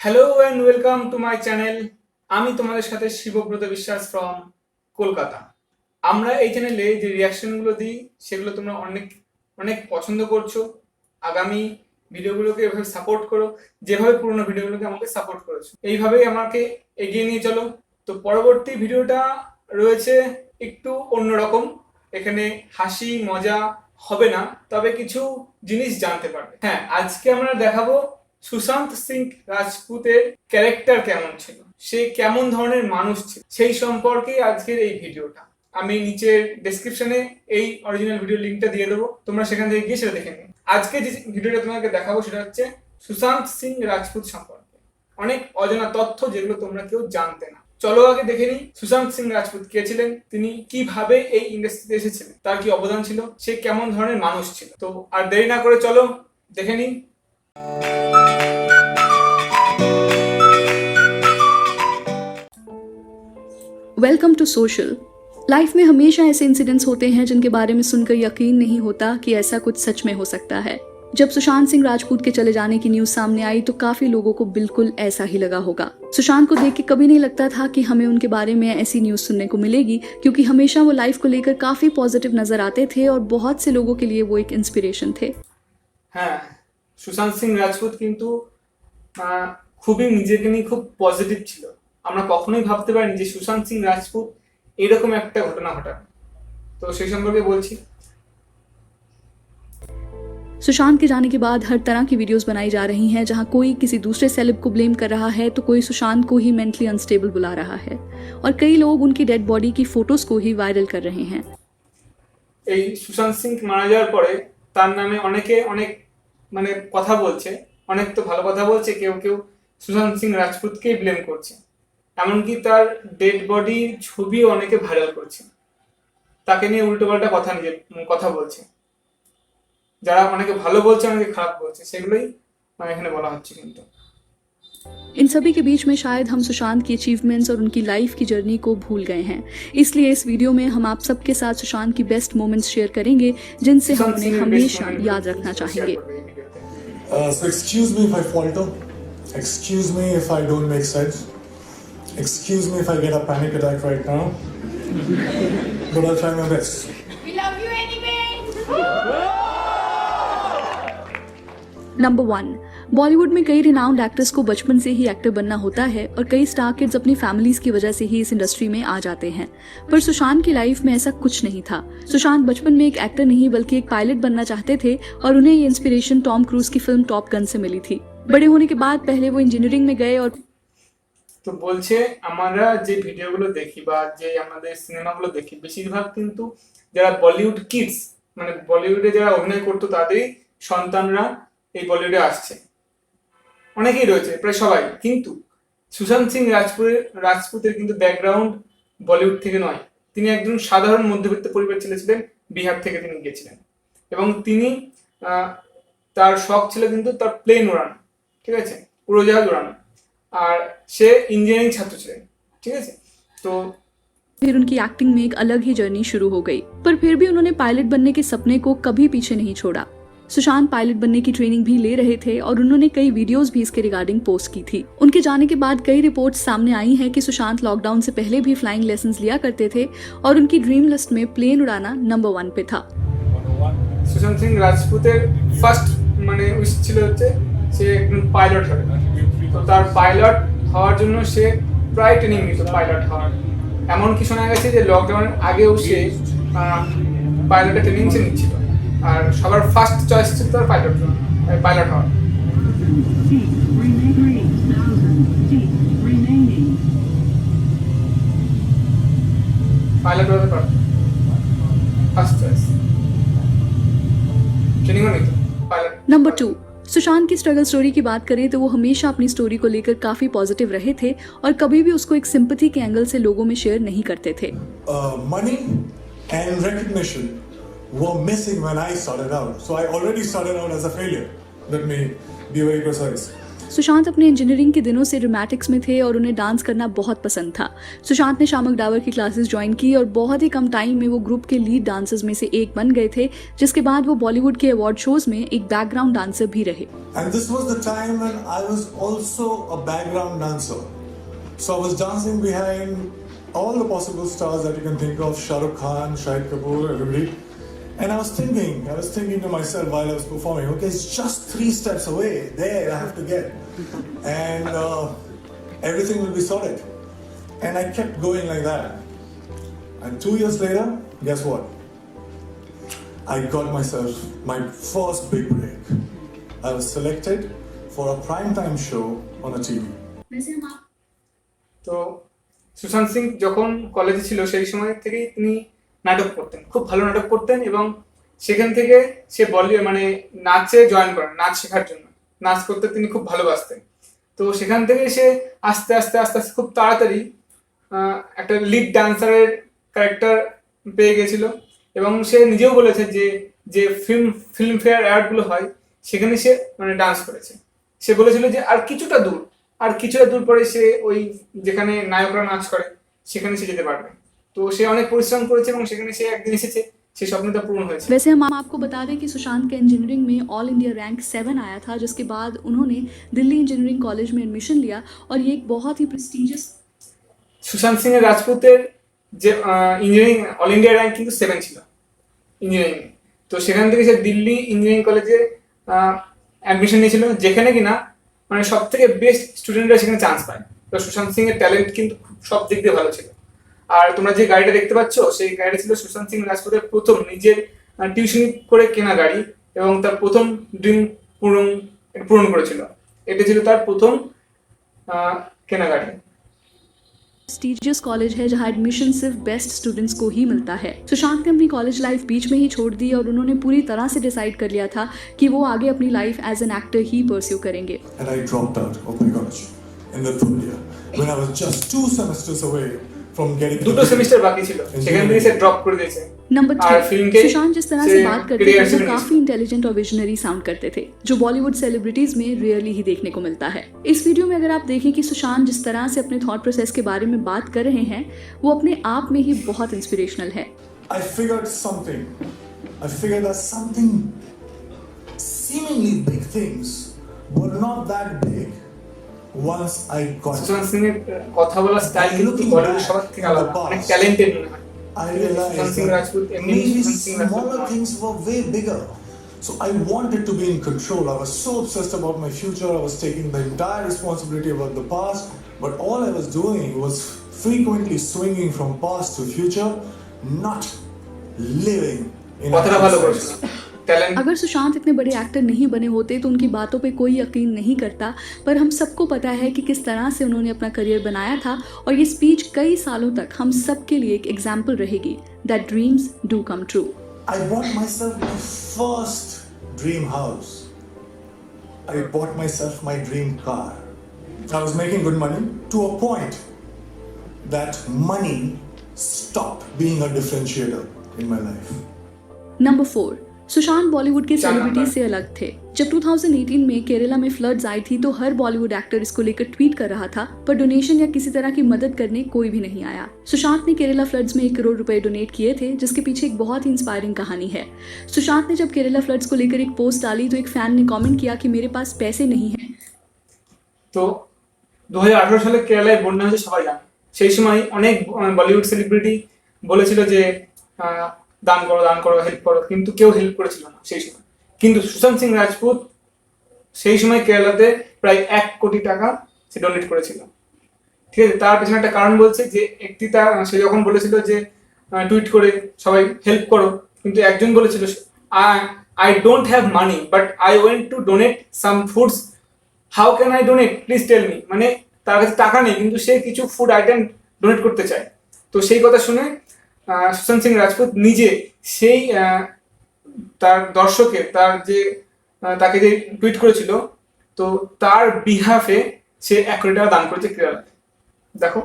Hello and welcome to my channel. আমি তোমাদের সাথে শিবব্রত বিশ্বাস ফ্রম কলকাতা। আমরা এই চ্যানেলে যে রিয়াকশনগুলো দিই সেগুলো তোমরা অনেক অনেক পছন্দ করছো। আগামী ভিডিওগুলোকে এভাবে সাপোর্ট করো, যেভাবে পুরোনো ভিডিওগুলোকে আমাকে সাপোর্ট করেছো, এইভাবেই আমাকে এগিয়ে নিয়ে চলো। তো পরবর্তী ভিডিওটা রয়েছে একটু অন্যরকম। এখানে হাসি মজা হবে না, তবে কিছু জিনিস জানতে পারবে। হ্যাঁ, আজকে আমরা দেখাবো সুশান্ত সিং রাজপুতের ক্যারেক্টার কেমন ছিল, সে কেমন ধরনের মানুষ ছিল, সেই সম্পর্কে আজকের এই ভিডিওটা। আমি নিচের ডেসক্রিপশনে এই অরিজিনাল ভিডিও লিঙ্কটা দিয়ে দেবো, তোমরা সেখান থেকে গিয়ে সেটা দেখে নিও। আজকে যে ভিডিওটা তোমাকে দেখাবো সেটা হচ্ছে সুশান্ত সিং রাজপুত সম্পর্কে অনেক অজানা তথ্য, যেগুলো তোমরা কেউ জানতে না। চলো আগে দেখে নিই সুশান্ত সিং রাজপুত কে ছিলেন, তিনি কিভাবে এই ইন্ডাস্ট্রিতে এসেছিলেন, তার কি অবদান ছিল, সে কেমন ধরনের মানুষ ছিল। তো আর দেরি না করে চলো দেখে নিই। Welcome to social. लाइफ में हमेशा ऐसे इंसिडेंट्स होते हैं जिनके बारे में सुनकर यकीन नहीं होता कि ऐसा कुछ सच में हो सकता है। जब सुशांत सिंह राजपूत के चले जाने की न्यूज सामने आई तो काफी लोगों को बिल्कुल ऐसा ही लगा होगा। सुशांत को देख के कभी नहीं लगता था कि हमें उनके बारे में ऐसी न्यूज सुनने को मिलेगी, क्योंकि हमेशा वो लाइफ को लेकर काफी पॉजिटिव नजर आते थे और बहुत से लोगों के लिए वो एक इंस्पिरेशन थे। হ্যাঁ, সুশান্ত সিং রাজপুত কিন্তু খুবই নিজেকে নিয়ে খুব পজিটিভ ছিল। আমরা কখনোই ভাবতে পারিনি যে সুশান্ত সিং রাজপুত এরকম একটা ঘটনা ঘটাবে। তো সেই সম্পর্কে বলছি। सुशांत के जाने के बाद हर तरह की वीडियोस बनाई जा रही हैं, जहां कोई किसी दूसरे सेलेब को ब्लेम कर रहा है तो कोई सुशांत को ही मेंटली अनस्टेबल बुला रहा है, और कई लोग उनकी डेड बॉडी की फोटोज को ही वायरल कर रहे हैं। এই সুশান্ত সিং মারা যাওয়ার পরে তার নামে অনেকে অনেক কথা বলছে, অনেক তো ভালো কথা বলছে, কেউ কেউ সুশান্ত সিং রাজপুতকেই ব্লেম করছে। এমনকি তার ডেড বডির ছবিও অনেকে ভাইরাল করছে, তাকে নিয়ে উল্টোপাল্টা কথা বলছে। যারা অনেকে ভালো বলছে অনেকে খারাপ বলছে, সেগুলোই এখানে বলা হচ্ছে। কিন্তু इन सभी के बीच में शायद हम सुशांत की अचीवमेंट्स और उनकी लाइफ की जर्नी को भूल गए हैं, इसलिए इस वीडियो में हम आप सबके साथ सुशांत की बेस्ट मोमेंट्स शेयर करेंगे जिनसे हम उन्हें हमेशा याद रखना चाहेंगे। So excuse me if I falter, excuse me if I don't make sense, excuse me if I get a panic attack right now, but I'll try my best. We love you anyway. Number 1, Bollywood में कई renowned actors को बचपन से ही actor बनना होता है और कई स्टार किड्स अपनी फैमिलीज की वजह से ही इस इंडस्ट्री में आ जाते हैं, पर सुशांत की लाइफ में ऐसा कुछ नहीं था। सुशांत बचपन में एक एक्टर नहीं बल्कि एक पायलट बनना चाहते थे और उन्हें ये इंस्पिरेशन टॉम क्रूज की फिल्म टॉप गन से मिली थी। बड़े होने के बाद पहले वो इंजीनियरिंग में गए और তো বলছে আমরা যে ভিডিওগুলো দেখি বা যে আমাদের সিনেমাগুলো দেখি, বেশিরভাগ কিন্তু যারা বলিউড কিডস, বলিউডে যারা অভিনয় করতো তাদেরই সন্তানরা এই বলিউডে আসছে, অনেকেই রয়েছে, প্রায় সবাই। কিন্তু সুশান্ত সিং রাজপুতের কিন্তু ব্যাকগ্রাউন্ড বলিউড থেকে নয়। তিনি একজন সাধারণ মধ্যবিত্ত পরিবার ছেলে ছিলেন, বিহার থেকে তিনি গিয়েছিলেন। এবং তিনি তার শখ ছিল কিন্তু তার প্লেন ওড়ানো, ঠিক আছে, উড়োজাহাজ ওড়ানো, আর সে इंजीनियरिंग छात्र ছিলেন, ঠিক আছে। তো फिर उनकी एक्टिंग में एक अलग ही जर्नी शुरू हो गई, पर फिर भी उन्होंने पायलट बनने के सपने को कभी पीछे नहीं छोड़ा। सुशांत पायलट बनने की ट्रेनिंग भी ले रहे थे और उन्होंने कई वीडियोस भी इसके रिगार्डिंग पोस्ट की थी। उनके जाने के बाद कई रिपोर्ट्स सामने आई हैं कि सुशांत लॉकडाउन से पहले भी फ्लाइंग लेसन्स लिया करते थे और उनकी ड्रीम लिस्ट में प्लेन उड़ाना नंबर 1 पे था। সুশান্ত সিং রাজপুতের ফার্স্ট উইশ ছিল হচ্ছে সে একজন পাইলট হবে। তো তার পাইলট হওয়ার জন্য সে প্রায় ট্রেনিং নিত পাইলট হওয়ার। এমনকি শোনা গেছে যে লকডাউনের আগেও সে পাইলটের ট্রেনিং সে নিচ্ছিল, আর সবার ফার্স্ট চয়েস ছিল তার পাইলট হওয়ার। পাইলট হতে পারত, ফার্স্ট চয়েস, ट्रेनिंग नहीं था पायलट। नंबर 2, सुशांत की स्ट्रगल स्टोरी की बात करें तो वो हमेशा अपनी स्टोरी को लेकर काफी पॉजिटिव रहे थे और कभी भी उसको एक सिंपैथी के एंगल से लोगों में शेयर नहीं करते थे। Money and recognition were missing when I started out. So I already started out as a failure. Let me be very precise. Sushant अपने इंजीनियरिंग के दिनों से ड्रामेटिक्स में थे और उन्हें डांस करना बहुत पसंद था। सुशांत ने शामक डावर की क्लासेस ज्वाइन की और बहुत ही कम टाइम में वो ग्रुप के लीड डांसर्स में से एक बन गए थे, जिसके बाद वो बॉलीवुड के अवार्ड शोज में एक बैकग्राउंड डांसर भी रहे। And this was the time when I was also a background dancer. So I was dancing behind all the possible stars that you can think of, Shah Rukh Khan, Shahid Kapoor, everybody. And I was thinking to myself while I was performing, okay, it's just 3 steps away, there I have to get. And everything will be sorted. And I kept going like that. And 2 years later, guess what? I got myself my first big break. I was selected for a primetime show on a TV. তো সুশান্ত সিং যখন কলেজে ছিল সেই সময় থেকেই তিনি নাটক করতেন, খুব ভালো নাটক করতেন, এবং সেখান থেকে সে মানে নাচে জয়েন করেন, নাচ শেখার জন্য। নাচ করতে তিনি খুব ভালোবাসতেন। তো সেখান থেকে সে আস্তে আস্তে আস্তে আস্তে খুব তাড়াতাড়ি একটা লিড ডান্সারের ক্যারেক্টার পেয়ে গেছিল, এবং সে নিজেও বলেছে যে যে ফিল্মফেয়ার অ্যাওয়ার্ডগুলো হয় সেখানে সে মানে ডান্স করেছে। সে বলেছিল যে আর কিছুটা দূর পরে সে ওই যেখানে নায়করা নাচ করে সেখানে সে যেতে পারবে। তো সে অনেক পরিশ্রম করেছে এবং সেখানে সে একদিন এসেছে, সেই স্বপ্নটা পূরণ হয়েছে। वैसे हम आपको बता दें कि सुशांत का इंजीनियरिंग में ऑल इंडिया रैंक 7 आया था, जिसके बाद उन्होंने दिल्ली इंजीनियरिंग कॉलेज में एडमिशन लिया और ये एक बहुत ही प्रेस्टिजियस। সুশান্ত সিং এর রাজপুতের যে ইঞ্জিনিয়ারিং অল ইন্ডিয়া র্যাঙ্ক কিন্তু 7 ছিল ইঞ্জিনিয়ারিং। তো সেখান থেকে সে দিল্লি ইঞ্জিনিয়ারিং কলেজে অ্যাডমিশন নিয়েছিল, যেখানে কিনা মানে সব থেকে বেস্ট স্টুডেন্টরা সেখানে চান্স পায়। তো সুশান্ত সিং এর ট্যালেন্ট কিন্তু সব দিক দিয়ে ভালো ছিল। আর তোমরা যে গাড়িটা দেখতে পাচ্ছ সেই গাড়িটা ছিল সুশান্ত সিং রাজপুতের প্রথম নিজের টিউশনি করে কেনা গাড়ি, এবং তার প্রথম ড্রিম পূরণ করেছিল। এটা ছিল তার প্রথম কেনা গাড়ি। प्रेस्टिजियस कॉलेज है जहां एडमिशन सिर्फ बेस्ट स्टूडेंट्स को ही मिलता है। सुशांत ने अपनी कॉलेज लाइफ बीच में ही छोड़ दी और उन्होंने पूरी तरह से डिसाइड कर लिया था कि वो आगे अपनी लाइफ एज एन एक्टर ही परस्यू करेंगे। And I dropped out of my college in the third year when I was just 2 semesters away from getting দুটো সেমিস্টার বাকি ছিল, সেখান থেকে সে ড্রপ করে দিয়েছে। नंबर और फिल्म के 3, सुशांत जिस तरह से से बात करते career थे से वो भी काफी इंटेलिजेंट और विजनरी साउंड करते थे, जो बॉलीवुड सेलिब्रिटीज में रियरली ही देखने को मिलता है। इस वीडियो में अगर आप देखें कि सुशांत जिस तरह से अपने थॉट प्रोसेस के बारे में बात कर रहे हैं, वो अपने आप में ही बहुत इंस्पिरेशनल है। I figured that something seemingly big things were not that big once I got Sushant Singh এর কথা বলার স্টাইল কিন্তু বলিউড সবার থেকে আলাদা, অনেক ট্যালেন্টেড মনে হয়। I realized that maybe smaller things were way bigger. So I wanted to be in control. I was so obsessed about my future. I was taking the entire responsibility about the past. But all I was doing was frequently swinging from past to future, not living in কথাটা ভালো করেছিল, talent. अगर सुशांत इतने बड़े actor नहीं बने होते तो उनकी बातों पे कोई यकीन नहीं करता, पर हम सबको पता है कि किस तरह से उन्होंने अपना करियर बनाया था, और ये स्पीच कई सालों तक हम सब के लिए एक एग्जाम्पल रहेगी that dreams do come true. I bought myself my first dream house. I bought myself my dream car. I was making good money to a point that money stopped being a differentiator in my life. Number 4, Sushant Bollywood के celebrity से अलग थे। जब 2018 में केरला में floods आई थी तो हर Bollywood actor इसको लेकर ट्वीट कर रहा था, पर डोनेशन या किसी तरह की मदद करने कोई भी नहीं आया। सुशांत ने केरला फ्लड्स में 1 करोड़ रुपए डोनेट किए थे, जिसके पीछे एक बहुत ही इंस्पायरिंग कहानी है। सुशांत ने जब केरला फ्लड्स को लेकर एक पोस्ट डाली तो एक फैन ने कमेंट किया कि मेरे पास पैसे नहीं हैं। তো 2018 সালে কেরালায় বন্যা হয়েছে সবাই জানে। সেই সময় অনেক বলিউড সেলিব্রিটি বলেছিল যে দান করো হেল্প করো, কিন্তু কেউ হেল্প করেছিল না সেই সময়। কিন্তু সুশান্ত সিং রাজপুত সেই সময় কেরালাতে প্রায় 1 কোটি টাকা সে ডোনেট করেছিল। ঠিক আছে, তার পেছনে একটা কারণ বলছে যে সে যখন বলেছিল যে টুইট করে সবাই হেল্প করো, কিন্তু একজন বলেছিল I don't have money but I went to donate some foods, how can I donate please tell me. মানে তার কাছে টাকা নেই কিন্তু সে কিছু ফুড আইটেম ডোনেট করতে চায়। তো সেই কথা শুনে সুশান্ত সিং রাজপুত নিজে সেই তার দর্শকের তাকে যে টুইট করেছিল, তো তার বিহাফে সে 1 কোটি টাকা দান করেছে কেরালাতে। দেখো,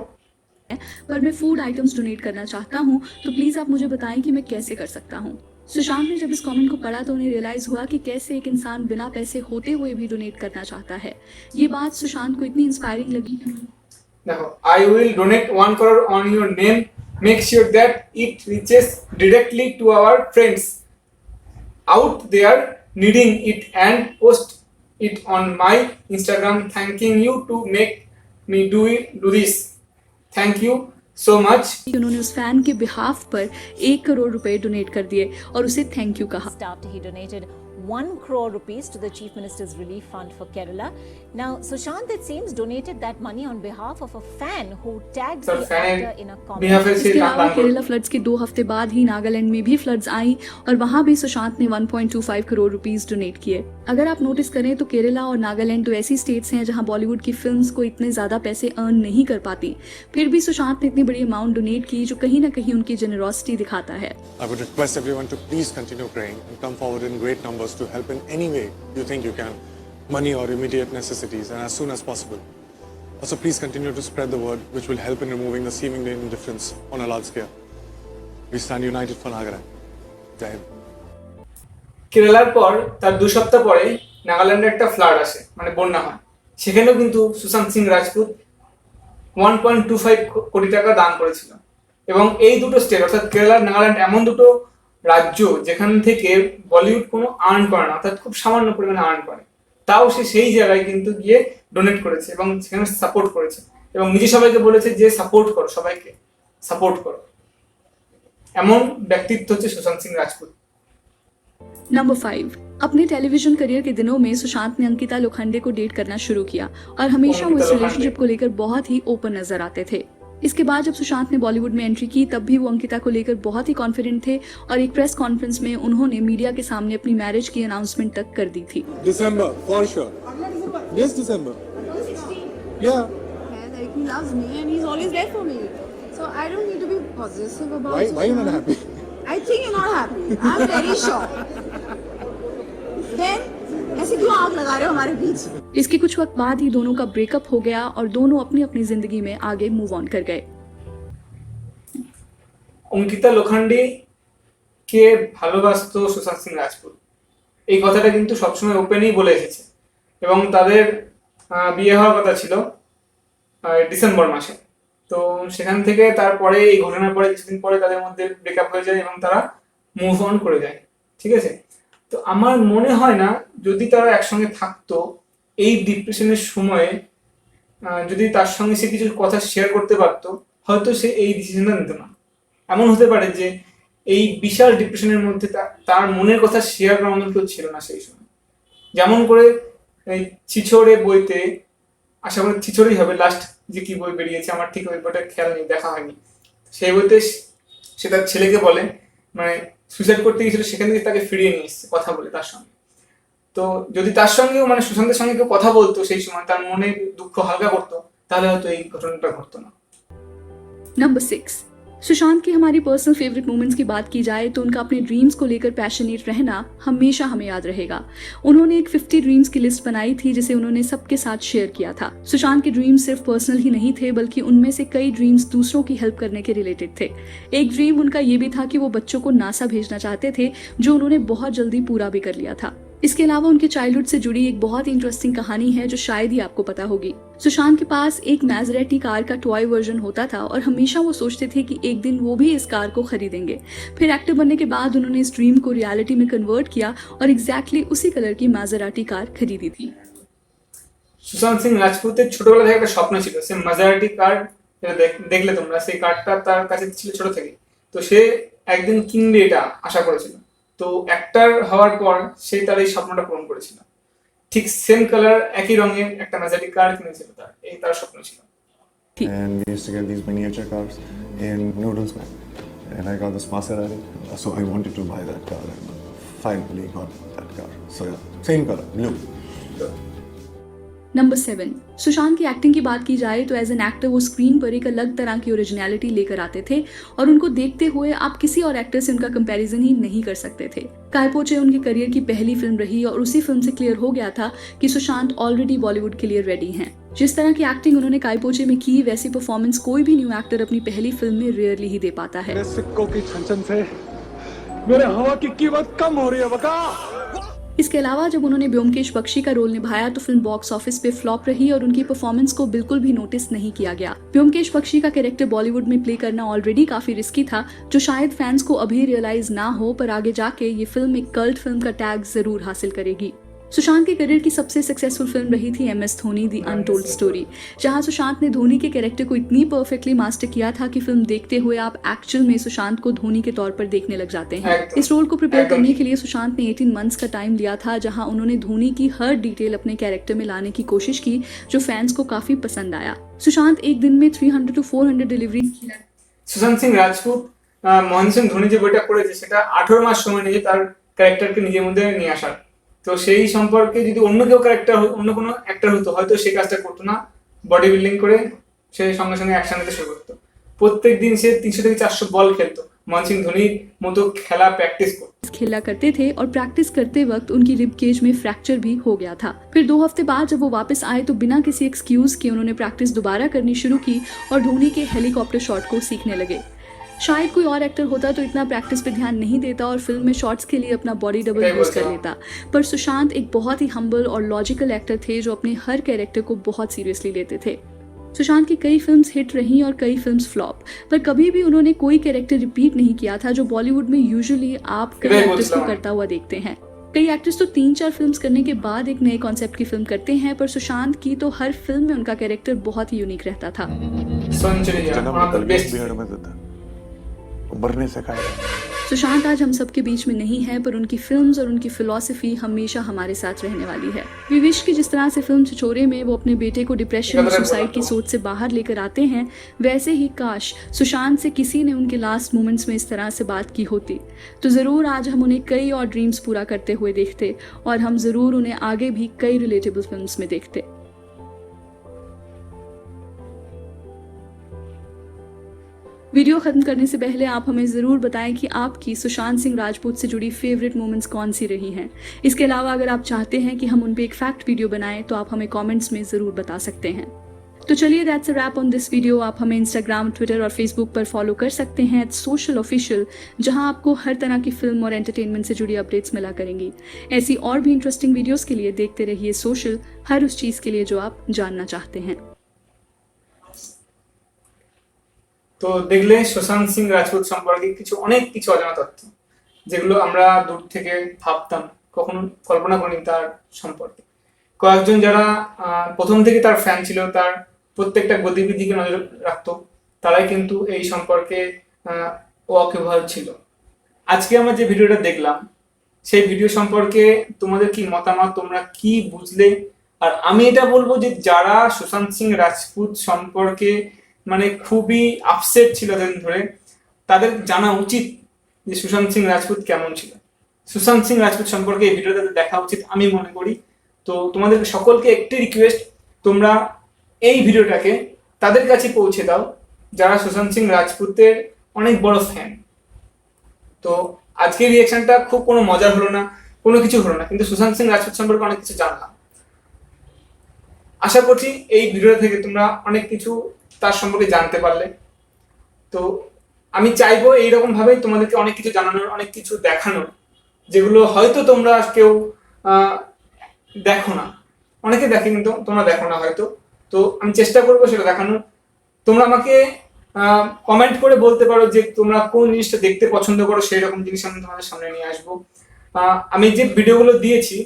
पर मैं फूड आइटम्स डोनेट करना चाहता हूँ, तो प्लीज़ आप मुझे बताएं कि मैं कैसे कर सकता हूँ। सुशांत ने जब इस कमेंट को पढ़ा तो उन्हें रियलाइज हुआ कि कैसे एक इंसान बिना पैसे होते हुए भी डोनेट करना चाहता है। ये बात सुशांत को इतनी इंस्पायरिंग लगी। देखो, I will donate 1 crore on your name, make sure that it reaches directly to our friends out there needing it and post it on my Instagram thanking you to make me do this. Thank you so much. उन्होंने उस fan के behalf पर 1 करोड़ रुपए donate कर दिए और उसे thank you कहा। After he donated 1 crore rupees to the Chief Minister's Relief Fund for Kerala. Now, Sushant, it seems, donated that money on behalf of a fan who tagged Sir, the fan actor in a comment. इसके अलावा Kerala floods के 2 हफ्ते बाद ही नागालैंड में भी floods आई और वहां भी सुशांत ने 1.25 करोड़ रुपीस डोनेट किए। अगर आप नोटिस करें तो केरला और नागालैंड तो ऐसी स्टेट्स हैं जहां बॉलीवुड की फिल्म्स को इतने ज्यादा पैसे अर्न नहीं कर पाती, फिर भी सुशांत ने इतनी बड़ी अमाउंट डोनेट की जो कहीं ना कहीं उनकी जेनरोसिटी दिखाता है। I would request everyone to please continue praying and come forward in great numbers to help in any way you think you can, money or immediate necessities, and as soon as possible. Also, please continue to spread the word, which will help in removing the seemingly indifference on a large scale. We stand united for Nagaland. Jai Hind. কেরালার পর তার 2 সপ্তাহ পরে নাগাল্যান্ডে একটা flood আসে, মানে বন্যা হয়। সেখানেও কিন্তু সুশান্ত সিং রাজপুত 1.25 কোটি টাকা দান করেছিল। এবং এই দুটো স্টেট অর্থাৎ কেরালা আর নাগাল্যান্ড এমন দুটো রাজ্য যেখান থেকে বলিউড কোনো আর্ন করে না, অর্থাৎ খুব সামান্য পরিমাণে আর্ন করে, তাও সে সেই জায়গায় কিন্তু গিয়ে ডোনেট করেছে এবং সেখানে সাপোর্ট করেছে এবং নিজে সবাইকে বলেছে যে সাপোর্ট করো, সবাইকে সাপোর্ট করো। এমন ব্যক্তিত্ব হচ্ছে সুশান্ত সিং রাজপুত। नंबर 5, अपने टेलीविजन करियर के दिनों में सुशांत ने अंकिता लोखंडे को डेट करना शुरू किया और हमेशा वो इस रिलेशनशिप को लेकर बहुत ही ओपन नजर आते थे। इसके बाद जब सुशांत ने बॉलीवुड में एंट्री की तब भी वो अंकिता को लेकर बहुत ही कॉन्फिडेंट थे और एक प्रेस कॉन्फ्रेंस में उन्होंने मीडिया के सामने अपनी मैरिज की अनाउंसमेंट तक कर दी थी। December, for sure. Yes, December. Yeah. Like he loves me and he's always there for me. So I don't need to be possessive about it. Why are you not happy? I think you're not happy. I'm very sure. Then ऐसे क्यों आग लगा रहे हो हमारे बीच? इसके कुछ वक्त बाद ही दोनों का ब्रेकअप हो गया और दोनों अपनी अपनी जिंदगी में आगे मूव ऑन कर गए। অঙ্কিতা লোখান্ডে কে ভালোবাসতো সুশান্ত সিং রাজপুত, এই কথাটা কিন্তু সবসময় ওপেনই বলে এসেছে এবং তাদের বিয়ে হওয়ার কথা ছিল ডিসেম্বর মাসে। তো সেখান থেকে তারপরে এই ঘটনার পরে কিছুদিন পরে তাদের মধ্যে ব্রেকআপ হয়ে যায় এবং তারা মুভ অন করে যায়। ঠিক আছে, তো আমার মনে হয় না যদি তারা একসঙ্গে থাকতো এই ডিপ্রেশনের সময়ে যদি তার সঙ্গে সে কিছু কথা শেয়ার করতে পারতো, হয়তো সে এই ডিসিশনটা নিত না। এমন হতে পারে যে এই বিশাল ডিপ্রেশনের মধ্যে তার মনের কথা শেয়ার করার মতো কেউ ছিল না সেই সময়। যেমন করে এই ছিছড়ে বইতে, আশা করি ছিছড়েই হবে লাস্ট যে কি বই বেরিয়েছে, আমার ঠিক ওই বইটা খেয়াল নেই, দেখা হয়নি। সেই বইতে সে তার ছেলেকে বলে, মানে সুইসাইড করতে গিয়েছিল, সেখান থেকে তাকে ফিরিয়ে নিয়ে এসছে কথা বলে তার সঙ্গে। তো যদি তার সঙ্গেও মানে সুশান্তের সঙ্গে কেউ কথা বলতো সেই সময়, তার মনে দুঃখ হালকা করতো, তাহলে হয়তো এই ঘটনাটা ঘটতো না। नंबर 6, सुशांत की हमारी पर्सनल फेवरेट मोमेंट्स की बात की जाए तो उनका अपने ड्रीम्स को लेकर पैशनेट रहना हमेशा हमें याद रहेगा। उन्होंने एक 50 ड्रीम्स की लिस्ट बनाई थी जिसे उन्होंने सबके साथ शेयर किया था। सुशांत के ड्रीम्स सिर्फ पर्सनल ही नहीं थे बल्कि उनमें से कई ड्रीम्स दूसरों की हेल्प करने के रिलेटेड थे। एक ड्रीम उनका ये भी था कि वो बच्चों को नासा भेजना चाहते थे, जो उन्होंने बहुत जल्दी पूरा भी कर लिया था। इसके अलावा उनके चाइल्डहुड से जुड़ी एक बहुत ही इंटरेस्टिंग कहानी है जो शायद ही आपको पता होगी। सुशांत के पास एक मैजरेटी कार का टॉय वर्जन होता था और हमेशा वो सोचते थे कि एक दिन वो भी इस कार को खरीदेंगे। फिर एक्टर बनने के बाद उन्होंने इस ड्रीम को रियलिटी में कन्वर्ट किया और एग्जैक्टली उसी कलर की मैजरेटी कार खरीदी थी। সুশান্ত সিং রাজপুতের ছোটবেলা থেকে একটা স্বপ্ন ছিল, সে মাজারাটি কার, দেখলে তোমরা, সেই কারটা তার কাছে ছিল ছোট থেকে। তো সে একদিন কিনবে এটা আশা করেছিল। তো অ্যাক্টর হওয়ার পর সে তার এই স্বপ্নটা পূরণ করেছিল। ঠিক সেম কালার, একই রঙের একটা মাজারাটি কার কিনেছিল, তার এই তার স্বপ্ন ছিল। And we used to get these miniature cars in Noodles Man. And I got this Maserati, so I wanted to buy that car and finally got that car. So yeah, same color, blue. Number 7, Sushant की acting की बात की जाए तो as an actor वो screen पर एक अलग तरह की ओरिजिनलिटी लेकर आते थे और उनको देखते हुए आप किसी और एक्टर से उनका कंपैरिजन ही नहीं कर सकते थे। कायपोचे उनके करियर की पहली फिल्म रही और उसी फिल्म से क्लियर हो गया था कि सुशांत ऑलरेडी बॉलीवुड के लिए रेडी हैं। जिस तरह की एक्टिंग उन्होंने कायपोचे में की वैसी परफॉर्मेंस कोई भी न्यू एक्टर अपनी पहली फिल्म में रेयरली ही दे पाता है। सिक्कों की छन से मेरे हवा की कीमत कम हो रही है बका। इसके अलावा जब उन्होंने ब्योमकेश बख्शी का रोल निभाया तो फिल्म बॉक्स ऑफिस पे फ्लॉप रही और उनकी परफॉर्मेंस को बिल्कुल भी नोटिस नहीं किया गया। ब्योमकेश बख्शी का कैरेक्टर बॉलीवुड में प्ले करना ऑलरेडी काफी रिस्की था, जो शायद फैंस को अभी रियलाइज ना हो, पर आगे जाके ये फिल्म एक कल्ट फिल्म का टैग जरूर हासिल करेगी। सुशांत के करियर की सबसे सक्सेसफुल फिल्म रही थी MS Dhoni the untold story, जहां सुशांत ने धोनी के कैरेक्टर को इतनी परफेक्टली मास्टर किया था कि फिल्म देखते हुए आप एक्चुअल में सुशांत को धोनी के तौर पर देखने लग जाते हैं। इस रोल को प्रिपेयर करने के लिए सुशांत ने 18 मंथ्स का टाइम लिया था, जहां उन्होंने धोनी की हर डिटेल अपने कैरेक्टर में लाने की कोशिश की, जो फैंस को काफी पसंद आया। सुशांत एक दिन में 300 to 400 डिलीवरी। সুশান্ত সিং রাজপুত মহেন্দ্র সিং ধোনি যে বইটা করেছে সেটা 18 মাস সময় নিয়ে তার ক্যারেক্টারকে নিজের মধ্যে নিয়ে আসার। তো সেই সম্পর্কে যদি অন্য কেউ ক্যারেক্টার অন্য কোনো অ্যাক্টর হতো হয়তো সেই কাজটা করতো না, বডি বিল্ডিং করে সে সঙ্গে সঙ্গে অ্যাকশন নিতে শুরু করতো। প্রত্যেক দিন সে 300 থেকে 400 বল খেলতো, মহেন্দ্র সিং ধোনির মতো খেলা প্র্যাকটিস করতো। खेला करते थे और प्रैक्टिस करते वक्त उनकी रिब केज में फ्रैक्चर भी हो गया था। फिर 2 हफ्ते बाद जब वो वापस आए तो बिना किसी एक्सक्यूज के उन्होंने प्रैक्टिस दोबारा करनी शुरू की और धोनी के हेलीकॉप्टर शॉट को सीखने लगे। शायद कोई और एक्टर होता तो इतना प्रैक्टिस पे ध्यान नहीं देता और फिल्म में शॉट्स के लिए अपना बॉडी डबल यूज कर लेता, पर सुशांत एक बहुत ही हम्बल और लॉजिकल एक्टर थे जो अपने हर कैरेक्टर को बहुत सीरियसली लेते थे। सुशांत की कई फिल्म्स हिट रहीं और कई फिल्म्स फ्लॉप, पर कभी भी उन्होंने कोई कैरेक्टर रिपीट नहीं किया था, जो बॉलीवुड में यूजुअली आप कई एक्टर्स को करता हुआ देखते हैं। कई एक्टर्स तो 3-4 फिल्म्स करने के बाद एक नए कॉन्सेप्ट की फिल्म करते हैं, पर सुशांत की तो हर फिल्म में उनका कैरेक्टर बहुत ही यूनिक रहता था। उभरने से खाएगा। सुशांत आज हम सबके बीच में नहीं है, पर उनकी फिल्म्स और उनकी फिलॉसफी हमेशा हमारे साथ रहने वाली है। वी विश कि जिस तरह से फिल्म छिछोरे में वो अपने बेटे को डिप्रेशन और सुसाइड की सोच से बाहर लेकर आते हैं, वैसे ही काश सुशांत से किसी ने उनके लास्ट मोमेंट्स में इस तरह से बात की होती, तो ज़रूर आज हम उन्हें कई और ड्रीम्स पूरा करते हुए देखते और हम ज़रूर उन्हें आगे भी कई रिलेटेबल फिल्म्स में देखते। वीडियो खत्म करने से पहले आप हमें ज़रूर बताएं कि आपकी सुशांत सिंह राजपूत से जुड़ी फेवरेट मोमेंट्स कौन सी रही हैं। इसके अलावा अगर आप चाहते हैं कि हम उन पे एक फैक्ट वीडियो बनाएं तो आप हमें कमेंट्स में ज़रूर बता सकते हैं। तो चलिए that's a wrap on this video. आप हमें इंस्टाग्राम, ट्विटर और फेसबुक पर फॉलो कर सकते हैं @social official, जहां आपको हर तरह की फिल्म और एंटरटेनमेंट से जुड़ी अपडेट्स मिला करेंगी। ऐसी और भी इंटरेस्टिंग वीडियोस के लिए देखते रहिए सोशल, हर उस चीज़ के लिए जो आप जानना चाहते हैं। তো দেখলে সুশান্ত সিং রাজপুত সম্পর্কে অনেক কিছু অজানা তথ্য, যেগুলো আমরা দূর থেকে ভাবতাম, কখনো কল্পনা করিনি তার সম্পর্কে। কয়েকজন যারা প্রথম থেকে তার ফ্যান ছিল, তার প্রত্যেকটা গতিবিধিকে নজর রাখতো, তারাই কিন্তু এই সম্পর্কে ওয়াকিবহাল ছিল। আজকে আমরা যে ভিডিওটা দেখলাম সেই ভিডিও সম্পর্কে তোমাদের কি মতামত, তোমরা কি বুঝলে? আর আমি এটা বলবো যে যারা সুশান্ত সিং রাজপুত সম্পর্কে মানে খুবই আপসেট ছিল এতদিন ধরে, তাদের জানা উচিত যে সুশান্ত সিং রাজপুত কেমন ছিল। সুশান্ত সিং রাজপুত সম্পর্কে এই ভিডিওটা দেখা উচিত আমি মনে করি। তো তোমাদের সকলকে একটি রিকোয়েস্ট, তোমরা এই ভিডিওটাকে তাদের কাছে পৌঁছে দাও যারা সুশান্ত সিং রাজপুতের অনেক বড় ফ্যান। তো আজকের রিয়াকশনটা খুব কোনো মজার হলো না, কোনো কিছু হলো না, কিন্তু সুশান্ত সিং রাজপুত সম্পর্কে অনেক কিছু জানলাম। আশা করছি এই ভিডিওটা থেকে তোমরা অনেক কিছু তার সম্পর্কে জানতে পারলে। তো আমি চাইবো এইরকম ভাবেই তোমাদেরকে অনেক কিছু জানানোর, অনেক কিছু দেখানোর, যেগুলো হয়তো তোমরা কেউ দেখো না, অনেকে দেখে কিন্তু তোমরা দেখো না হয়তো। তো আমি চেষ্টা করবো সেটা দেখানোর। তোমরা আমাকে কমেন্ট করে বলতে পারো যে তোমরা কোন জিনিসটা দেখতে পছন্দ করো, সেই রকম জিনিস আমি তোমাদের সামনে নিয়ে আসবো। আমি যে ভিডিওগুলো দিয়েছি,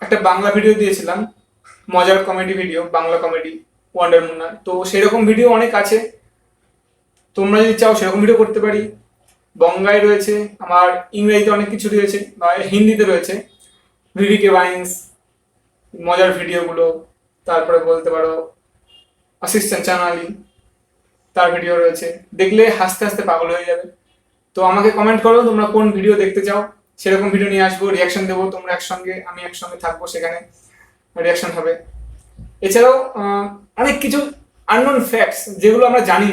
একটা বাংলা ভিডিও দিয়েছিলাম, মজার comedy video, Bangla comedy wonder Munna, তো সেরকম ভিডিও অনেক আছে। তোমরা যদি চাও সেরকম ভিডিও করতে পারি। বঙ্গায় রয়েছে, আমার ইংরেজিতে অনেক কিছু রয়েছে বা হিন্দিতে রয়েছে, ভিভিকে ভাইন্স মজার ভিডিওগুলো, তারপরে বলতে পারো আশিস চাঞ্চানালি, তার ভিডিও রয়েছে, দেখলে হাসতে হাসতে পাগল হয়ে যাবে। তো আমাকে কমেন্ট করো তোমরা কোন ভিডিও দেখতে চাও, সেরকম ভিডিও নিয়ে আসবো, রিয়াকশন দেবো, তোমরা একসঙ্গে, আমি একসঙ্গে থাকবো, সেখানে রিয়াকশন হবে। এছাড়াও অনেক কিছু আননোন ফ্যাক্টস, যেগুলো আমরা জানি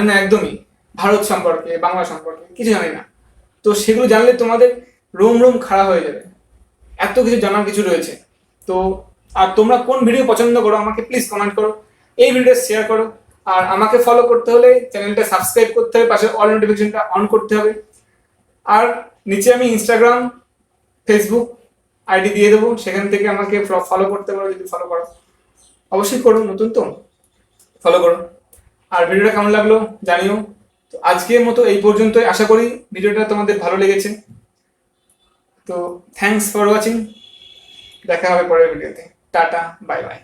না একদমই, ভারত সম্পর্কে, বাংলা সম্পর্কে কিছু জানি না। তো সেগুলো জানলে তোমাদের রোম রোম খাড়া হয়ে যাবে, এত কিছু জানার কিছু রয়েছে। তো আর তোমরা কোন ভিডিও পছন্দ করো আমাকে প্লিজ কমেন্ট করো, এই ভিডিওটা শেয়ার করো। আর আমাকে ফলো করতে হলে চ্যানেলটা সাবস্ক্রাইব করতে হবে, পাশে অল নোটিফিকেশনটা অন করতে হবে। আর নিচে আমি ইনস্টাগ্রাম, ফেসবুক আইডি দিয়ে দেবো, সেখান থেকে আমাকে ফলো করতে পারো যদি ফলো করো। অবশ্যই করো, নতুন তো, ফলো করো। আর ভিডিওটা কেমন লাগলো জানিও। তো আজকের মতো এই পর্যন্তই, আশা করি ভিডিওটা তোমাদের ভালো লেগেছে। তো থ্যাঙ্কস ফর ওয়াচিং, দেখা হবে পরের ভিডিওতে। Tata, bye bye.